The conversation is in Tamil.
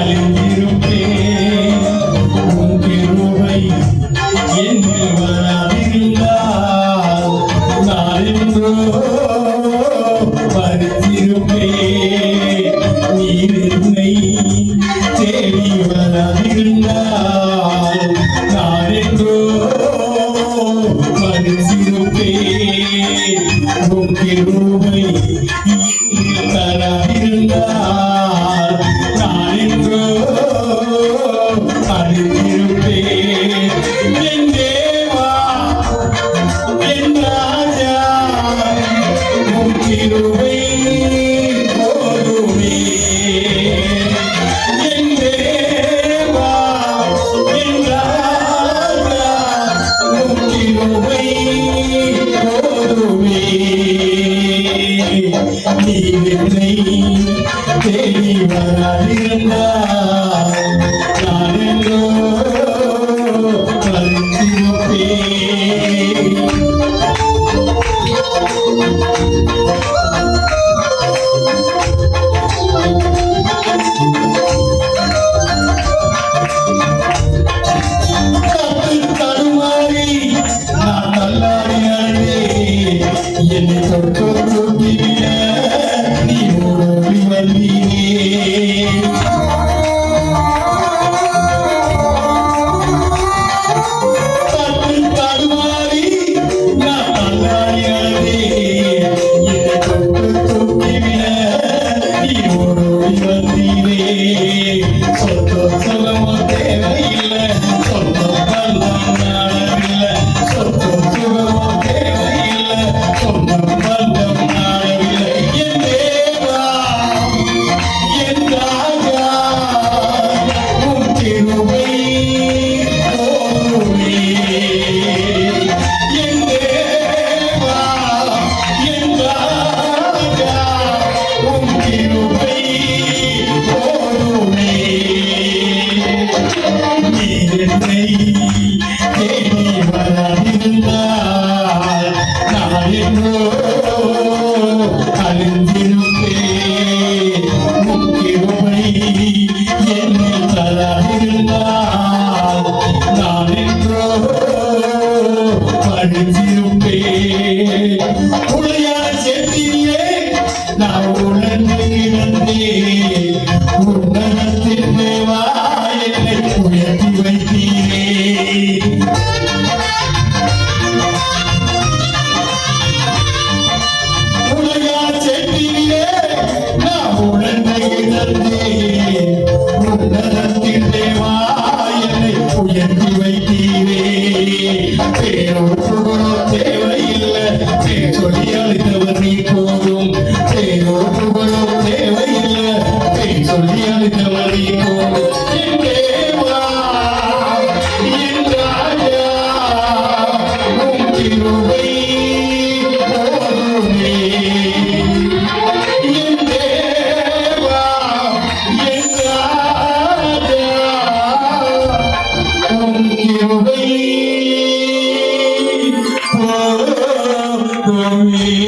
அழிந்திருப்பேன் உன் கிருபை என்னில் வராதிருந்தால் நான் என்றோ மறித்திருப்பேன் நீர் என்னை தேடி வராதிருந்தால் நான் என்றோ மறித்திருப்பேன் உன் கிருபை என்னில் தராதிருந்தால் நான் என்றோ மறித்திருப்பேன் என் தேவா என் ராஜா உன் கிருபை போதுமே என் தேவா என் ராஜா உன் கிருபை போதுமே நீர் என்னை தேடி வராதிருந்தால் நான் என்றோ மறித்திருப்பேன் தடுமாறி நான் தள்ளாடி அழுதேன் என்னை தொட்டு தூக்கிவிட நீ ஓடி வந்தீரே தடுமாறி நான் தள்ளாடி அழுதேன் என்னை தொட்டு தூக்கிவிட நீ ஓடி வந்தீரே சொந்தம் சுகமோ தேவையில்லை சொந்தம் பந்தம் நாடவில்லை சொந்தம் சுகமோ தேவையில்லை சொந்தம் பந்தம் நாடவில்லை என் தேவா என் ராஜா உன் கிருபை போதுமே என் தேவா என் ராஜா உன் கிருபை போதுமே நீர் என்னை தேடி வராதிருந்தால் நான் என்றோ அழிந்திருப்பேன் உன் கிருபை என்னில் தராதிருந்தால் நான் என்றோ அழிந்திருப்பேன் உளையான செத்திலே நான் உணர்ந்து கிடந்தேன் உன்னத